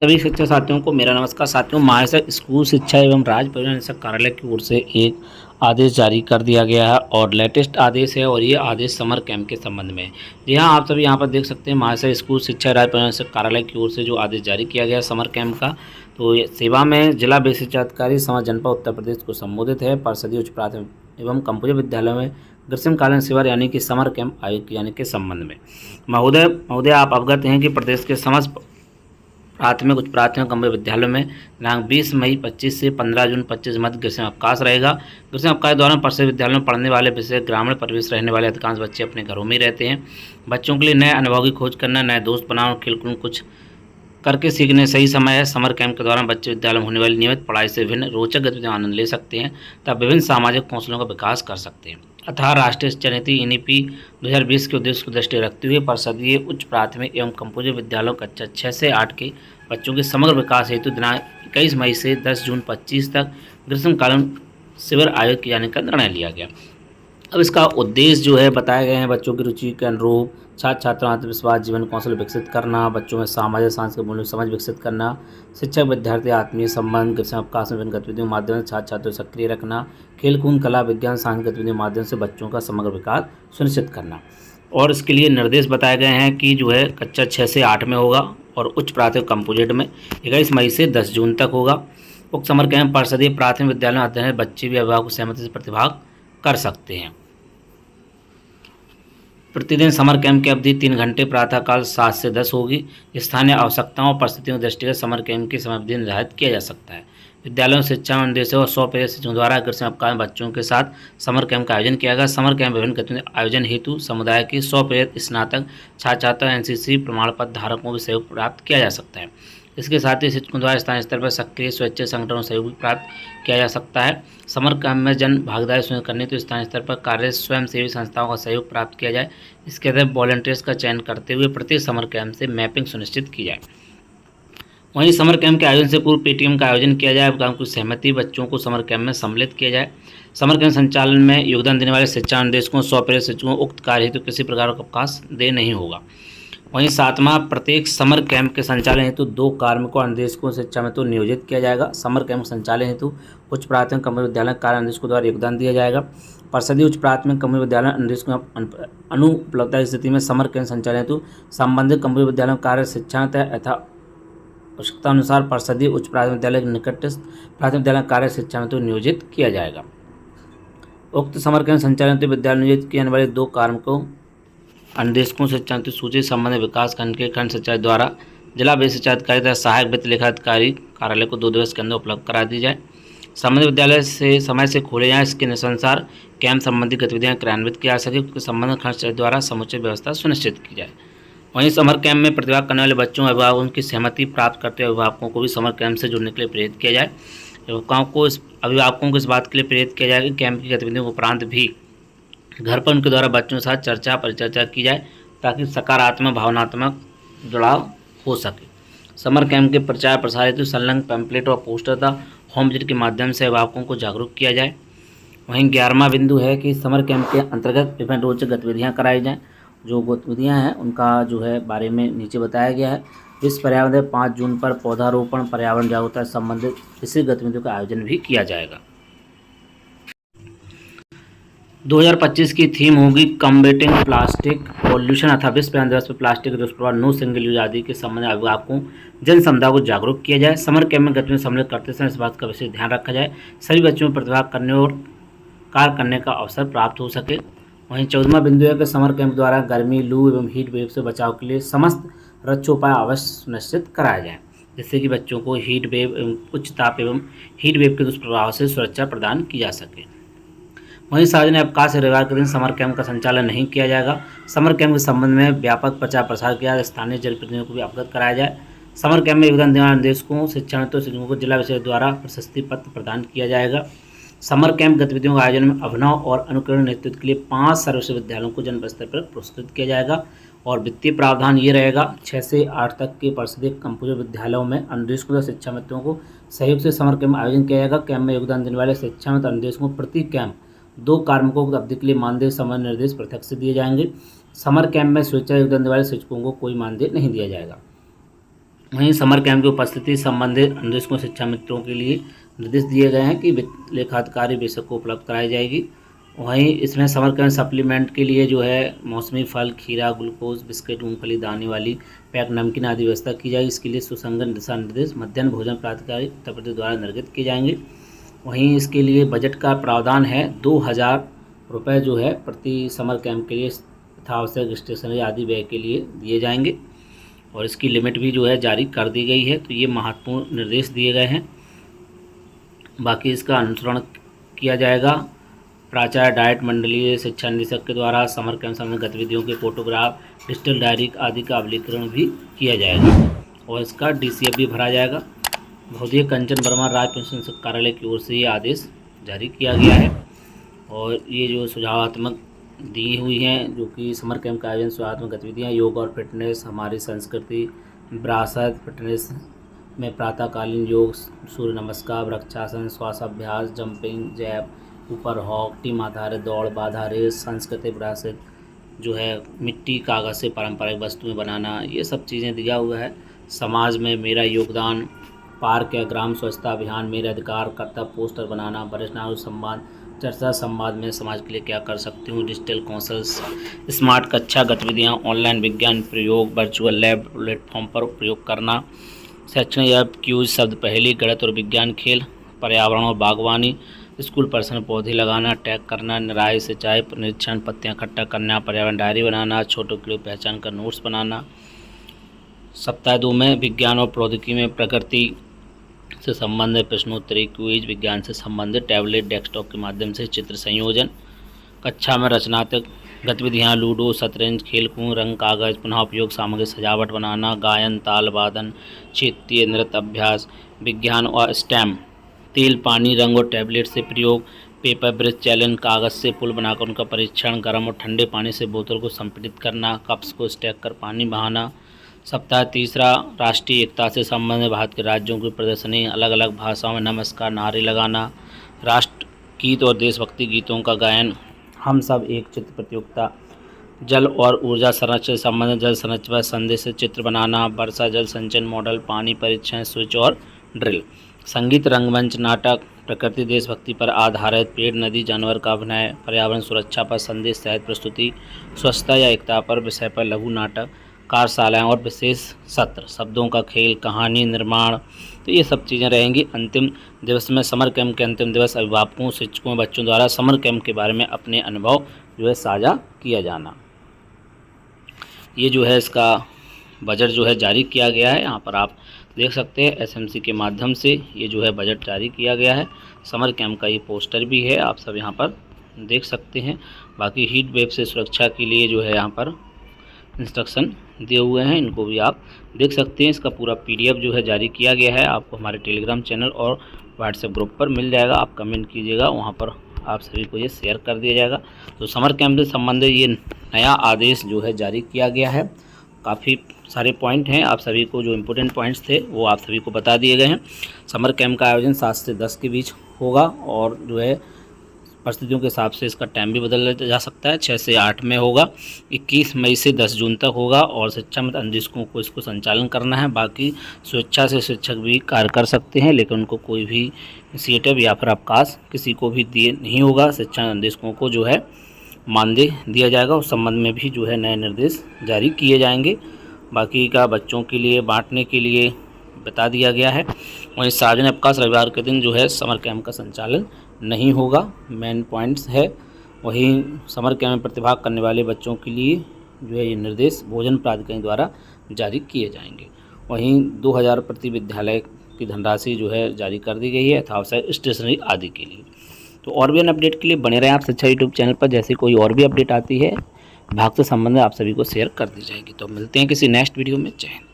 सभी शिक्षक साथियों को मेरा नमस्कार। साथियों, महाराष्ट्र स्कूल शिक्षा एवं राज्य परिवहन निदेशक कार्यालय की ओर से एक आदेश जारी कर दिया गया है और लेटेस्ट आदेश है और ये आदेश समर कैंप के संबंध में है। जी हाँ, आप सभी यहाँ पर देख सकते हैं महाराष्ट्र स्कूल शिक्षा राज्य परिवहन निदेशक कार्यालय की ओर से जो आदेश जारी किया गया है समर कैंप का। तो ये सेवा में जिला बेसिक शिक्षा अधिकारी समाज जनपद उत्तर प्रदेश को संबोधित है। परिषदीय उच्च प्राथमिक एवं कंपूजन विद्यालयों में ग्रीष्मकालीन शिविर यानी कि समर कैंप आयोजित किए जाने के संबंध में। महोदय आप अवगत हैं कि प्रदेश के समस्त प्राथमिक उच्च प्राथमिक कंपूजन विद्यालयों में दिनांक 20 मई 25 से 15 जून 25 मध्य ग्रीष्म अवकाश रहेगा। ग्रीष्म अवकाश के दौरान परिषद विद्यालयों में पढ़ने वाले विशेष ग्रामीण परिवेश रहने वाले अधिकांश बच्चे अपने घरों में ही रहते हैं। बच्चों के लिए नए अनुभव की खोज करना, नए दोस्त बनाना और खेलकूद कुछ करके सीखने सही समय है। समर कैंप के दौरान बच्चे विद्यालय में होने वाली नियमित पढ़ाई से भिन्न रोचक गतिविधियों का आनंद ले सकते हैं तथा विभिन्न सामाजिक कौशलों का विकास कर सकते हैं। अतः राष्ट्रीय शिक्षा नीति NEP 2020 के उद्देश्य को दृष्टि रखते हुए परिषदीय उच्च प्राथमिक एवं कंपूजन विद्यालयों कक्षा 6 से 8 के बच्चों के समग्र विकास हेतु दिनांक 21 मई से 10 जून 25 तक ग्रीष्मकालीन शिविर आयोजित किए जाने का निर्णय लिया गया। अब इसका उद्देश्य जो है बताए गए हैं, बच्चों की रुचि के अनुरूप छात्र छात्रों में आत्मविश्वास, जीवन कौशल विकसित करना, बच्चों में सामाजिक सांस्कृतिक मूल्य समझ विकसित करना, शिक्षक विद्यार्थी आत्मीय संबंध, ग्रीष्म अवकाश में विभिन्न गतिविधियों के माध्यम से छात्र छात्रों को सक्रिय रखना, खेलकूद कला विज्ञान सांस्कृतिक गतिविधियों के माध्यम से बच्चों का समग्र विकास सुनिश्चित करना। और इसके लिए निर्देश बताए गए हैं कि जो है कक्षा 6 से 8 में होगा और उच्च प्राथमिक कंपोजिट में 21 मई से 10 जून तक होगा। उक्त समर कैंप परिषदीय प्राथमिक विद्यालय में अध्ययन बच्चे भी अभिभावक की सहमति से प्रतिभाग कर सकते हैं। प्रतिदिन समर कैंप की अवधि 3 घंटे प्रातःकाल 7 से 10 होगी। स्थानीय आवश्यकताओं और परिस्थितियों की दृष्टिगत समर कैंप की समय अवधि निर्धारित किया जा सकता है। विद्यालयों में शिक्षा निदेशक और 100 प्रेरित शिक्षकों द्वारा ग्रीष्म अवकाश में बच्चों के साथ समर कैंप का आयोजन किया गया। समर कैंप विभिन्न गतिविधियों आयोजन हेतु समुदाय के 100 प्रेरित स्नातक छात्र छात्रा NCC प्रमाण पत्र धारकों से सहयोग प्राप्त किया जा सकता है। इसके साथ ही शिक्षकों द्वारा स्थानीय स्तर पर सक्रिय स्वैच्छिक संगठनों से सहयोग भी प्राप्त किया जा सकता है। समर कैंप में जन भागीदारी सुनिश्चित करने तो स्थानीय स्तर पर कार्य स्वयंसेवी संस्थाओं का सहयोग प्राप्त किया जाए। इसके तहत वॉलंटियर्स का चयन करते हुए प्रत्येक समर कैंप से मैपिंग सुनिश्चित की जाए। वहीं समर कैंप के आयोजन से पूर्व PTM का आयोजन किया जाए। काम की सहमति बच्चों को समर कैंप में सम्मिलित किया जाए। समर कैंप संचालन में योगदान देने वाले शिक्षा निदेशकों 100 प्रेरित शिक्षकों उक्त कार्य हेतु किसी प्रकार का अवकाश दे नहीं होगा। वहीं 7वां प्रत्येक समर कैंप के संचालन हेतु 2 कार्मिकों और निदेशकों शिक्षा में तो नियोजित किया जाएगा। समर कैंप संचालन हेतु उच्च प्राथमिक कंपूजन विद्यालय कार्य निदेशकों द्वारा योगदान दिया जाएगा। परिषदीय उच्च प्राथमिक कंपूजन विद्यालय निदेशकों अनुपलब्धता की स्थिति में समर कैंप संचालन हेतु संबंधित कंपूजन विद्यालयों कार्य शिक्षा तथा आवश्यकता अनुसार परिषदीय उच्च प्राथमिक विद्यालय के निकटस्थ प्राथमिक विद्यालय कार्य शिक्षा में तो नियोजित किया जाएगा। उक्त समर कैंप संचालन हेतु विद्यालय नियोजित किए जाने वाले 2 कार्मिकों अनुदेशकों शिक्षा सूची संबंधित विकास खंड के खंड शिक्षा द्वारा जिला बेसिक शिक्षा अधिकारी तथा सहायक वित्त लेखा अधिकारी कार्यालय को 2 दिवस के अंदर उपलब्ध करा दी जाए। संबंधित विद्यालय से समय से खोले जाएँ। इसके अनुसार कैंप संबंधी गतिविधियाँ क्रियान्वित की जा सके। उसके संबंधित खंड शिक्षा द्वारा समुचित व्यवस्था सुनिश्चित की जाए। वहीं समर कैंप में प्रतिभाग करने वाले बच्चों अभिभावकों की सहमति प्राप्त करते अभिभावकों को भी समर कैंप से जुड़ने के लिए प्रेरित किया जाए। अभिभावकों को इस बात के लिए प्रेरित किया जाए कि कैंप की गतिविधियों के उपरांत भी घर पर उनके द्वारा बच्चों के साथ चर्चा परिचर्चा की जाए ताकि सकारात्मक भावनात्मक जुड़ाव हो सके। समर कैंप के प्रचार प्रसार हेतु संलग्न पैम्पलेट और पोस्टर तथा होम विजिट के माध्यम से अभिभावकों को जागरूक किया जाए। वहीं 11वां बिंदु है कि समर कैंप के अंतर्गत विभिन्न रोचक गतिविधियाँ कराई जाएँ। जो गतिविधियाँ हैं उनका जो है बारे में नीचे बताया गया है। विश्व पर्यावरण दिवस 5 जून पर पौधारोपण पर्यावरण जागरूकता से संबंधित विशेष गतिविधियों का आयोजन भी किया जाएगा। 2025 की थीम होगी कम्बेटिंग प्लास्टिक पॉल्यूशन अथवा विश्व पर्यावरण दिवस पर प्लास्टिक दुष्प्रभाव नो सिंगल यूज आदि के संबंध में अभिभावकों जन समुदाय को जागरूक किया जाए। समर कैंप में गतिविधि सम्मिलित करते समय इस बात का विशेष ध्यान रखा जाए सभी बच्चों में प्रतिभाग करने और कार्य करने का अवसर प्राप्त हो सके। वहीं 14वां बिंदु है कि समर कैंप द्वारा गर्मी, लू एवं हीट वेव से बचाव के लिए समस्त रक्षोपाय अवश्य सुनिश्चित कराए जाएँ, जिससे कि बच्चों को हीट वेव एवं उच्च ताप एवं हीट वेव के दुष्प्रभाव से सुरक्षा प्रदान की जा सके। वहीं सार्वजनिक अवकाश रविवार के दिन समर कैंप का संचालन नहीं किया जाएगा। समर कैंप के संबंध में व्यापक प्रचार प्रसार किया जाए। स्थानीय जनप्रतिनिधियों को भी अवगत कराया जाए। समर कैंप में योगदान देने वाले निदेशकों शिक्षकों को जिला विषय द्वारा प्रशस्ति पत्र प्रदान किया जाएगा। समर कैंप गतिविधियों के आयोजन में अभिनव और अनुकरण नेतृत्व के लिए 5 सर्वश्रेष्ठ विद्यालयों को जनपद स्तर पर पुरस्कृत किया जाएगा। और वित्तीय प्रावधान ये रहेगा 6 से 8 तक के परिषदीय कंपूजन विद्यालयों में अनुदेशकों तथा शिक्षा मित्रों को सहयोग से समर कैंप आयोजन किया जाएगा। कैंप में योगदान देने वाले शिक्षा मित्र अनुदेशकों को प्रति कैंप 2 कार्मिकों को अवधि के लिए मानदेय समय निर्देश पृथक से दिए जाएंगे। समर कैंप में स्वेच्छा योगदान देने वाले शिक्षकों को कोई मानदेय नहीं दिया जाएगा। वहीं समर कैंप की उपस्थिति संबंधित अनुदेशकों शिक्षा मित्रों के लिए निर्देश दिए गए हैं कि लेखाधिकारी बेशक को उपलब्ध कराई जाएगी। वहीं इसमें समर कैंप सप्लीमेंट के लिए जो है मौसमी फल, खीरा, ग्लूकोज, बिस्किट, मूंगफली, दाने वाली पैक नमकीन आदि व्यवस्था की जाएगी। इसके लिए सुसंगत दिशा निर्देश मध्याह्न भोजन प्राधिकारी उत्तर प्रदेश द्वारा निर्गत किए जाएंगे। वहीं इसके लिए बजट का प्रावधान है 2000 रुपये जो है प्रति समर कैंप के लिए तथा आवश्यक स्टेशनरी आदि व्यय के लिए दिए जाएंगे और इसकी लिमिट भी जो है जारी कर दी गई है। तो ये महत्वपूर्ण निर्देश दिए गए हैं। बाकी इसका अनुसरण किया जाएगा। प्राचार्य डाइट मंडलीय शिक्षा निदेशक के द्वारा समर कैंप संबंधित गतिविधियों के फोटोग्राफ, डिजिटल डायरी आदि का अवलोकन भी किया जाएगा और इसका DCF भी भरा जाएगा। महोदय कंचन वर्मा राज्य पेंशन कार्यालय की ओर से ये आदेश जारी किया गया है और ये जो सुझावात्मक दी हुई हैं जो कि समर कैंप का आयोजन सुझावात्मक गतिविधियाँ योग और फिटनेस, हमारी संस्कृति, विरासत, फिटनेस में प्रातःकालीन योग, सूर्य नमस्कार, वृक्षासन, श्वास अभ्यास, जंपिंग जैप, ऊपर हॉक, टीम आधारित दौड़, बाधा रेस, सांस्कृतिक विरासत जो है मिट्टी कागज़ से पारंपरिक वस्तुएं बनाना, ये सब चीज़ें दिया हुआ है। समाज में मेरा योगदान, पार्क या ग्राम स्वच्छता अभियान, मेरे अधिकार कर्तव्य पोस्टर बनाना, वरिष्ठ नागरिक संवाद, चर्चा संवाद में समाज के लिए क्या कर सकती हूँ, डिजिटल कौशल, स्मार्ट कक्षा गतिविधियाँ, ऑनलाइन विज्ञान प्रयोग, वर्चुअल लैब प्लेटफॉर्म पर प्रयोग करना, शैक्षणिक या क्यूज शब्द पहेली, गणित और विज्ञान खेल, पर्यावरण और बागवानी, स्कूल पर्सनल पौधे लगाना, टैग करना, निराई सिंचाई निरीक्षण, पत्तियाँ इकट्ठा करना, पर्यावरण डायरी बनाना, छोटों के लिए पहचान कर नोट्स बनाना। सप्ताह 2 में विज्ञान और प्रौद्योगिकी में प्रकृति से संबंधित प्रश्नोत्तरी, क्विज, विज्ञान से संबंधित टैबलेट, डेस्कटॉप के माध्यम से चित्र संयोजन। कक्षा में रचनात्मक गतिविधियाँ, लूडो, शतरंज, खेलकूद, रंग कागज, पुनः उपयोग सामग्री, सजावट बनाना, गायन, ताल वादन, क्षेत्रीय नृत्य अभ्यास, विज्ञान और स्टेम, तेल, पानी, रंग और टैबलेट से प्रयोग, पेपर ब्रिज चैलेंज, कागज़ से पुल बनाकर उनका परीक्षण, गर्म और ठंडे पानी से बोतल को संपीड़ित करना, कप्स को स्टैक कर पानी बहाना। सप्ताह 3 राष्ट्रीय एकता से संबंधित भारत के राज्यों की प्रदर्शनी, अलग अलग भाषाओं में नमस्कार नारे लगाना, राष्ट्र गीत और देशभक्ति गीतों का गायन, हम सब एक चित्र प्रतियोगिता, जल और ऊर्जा संरक्षण से संबंधित जल संरक्षण संदेश से चित्र बनाना, वर्षा जल संचयन मॉडल, पानी परीक्षण, स्विच और ड्रिल, संगीत, रंगमंच, नाटक, प्रकृति देशभक्ति पर आधारित, पेड़, नदी, जानवर का अभिनय, पर्यावरण सुरक्षा पर संदेश सहित प्रस्तुति, स्वच्छता या एकता पर विषय पर लघु नाटक, कार्यशालाएँ और विशेष सत्र, शब्दों का खेल, कहानी निर्माण। तो ये सब चीज़ें रहेंगी। अंतिम दिवस में समर कैंप के अंतिम दिवस अभिभावकों, शिक्षकों, बच्चों द्वारा समर कैंप के बारे में अपने अनुभव जो है साझा किया जाना। ये जो है इसका बजट जो है जारी किया गया है। यहाँ पर आप देख सकते हैं SMC के माध्यम से ये जो है बजट जारी किया गया है। समर कैंप का ये पोस्टर भी है, आप सब यहाँ पर देख सकते हैं। बाकी हीट वेव से सुरक्षा के लिए जो है यहाँ पर इंस्ट्रक्शन दिए हुए हैं, इनको भी आप देख सकते हैं। इसका पूरा PDF जो है जारी किया गया है, आपको हमारे टेलीग्राम चैनल और व्हाट्सएप ग्रुप पर मिल जाएगा। आप कमेंट कीजिएगा, वहाँ पर आप सभी को ये शेयर कर दिया जाएगा। तो समर कैंप से संबंधित ये नया आदेश जो है जारी किया गया है। काफ़ी सारे पॉइंट हैं, आप सभी को जो इम्पोर्टेंट पॉइंट्स थे वो आप सभी को बता दिए गए हैं। समर कैंप का आयोजन 7 से 10 के बीच होगा और जो है परिस्थितियों के हिसाब से इसका टाइम भी बदल जा सकता है। 6 से 8 में होगा, 21 मई से 10 जून तक होगा और शिक्षा में अनुदेशकों को इसको संचालन करना है। बाकी स्वेच्छा से शिक्षक भी कार्य कर सकते हैं, लेकिन उनको कोई भी इनिशिएटिव या फिर अवकाश किसी को भी दिए नहीं होगा। शिक्षा अनुदेशकों को जो है मानदेय दिया जाएगा, उस संबंध में भी जो है नए निर्देश जारी किए जाएंगे। बाकी का बच्चों के लिए बांटने के लिए बता दिया गया है। वहीं सार्वजनिक अवकाश रविवार के दिन जो है समर कैंप का संचालन नहीं होगा, मेन पॉइंट्स है। वहीं समर कैंप में प्रतिभाग करने वाले बच्चों के लिए जो है ये निर्देश भोजन प्राधिकरण द्वारा जारी किए जाएंगे। वहीं 2000 प्रति विद्यालय की धनराशि जो है जारी कर दी गई है यथावश्यक स्टेशनरी आदि के लिए। तो और भी अपडेट के लिए बने रहें आप शिक्षा यूट्यूब चैनल पर। जैसे कोई और भी अपडेट आती है विभाग से संबंधित आप सभी को शेयर कर दी जाएगी। तो मिलते हैं किसी नेक्स्ट वीडियो में। जय हिंद।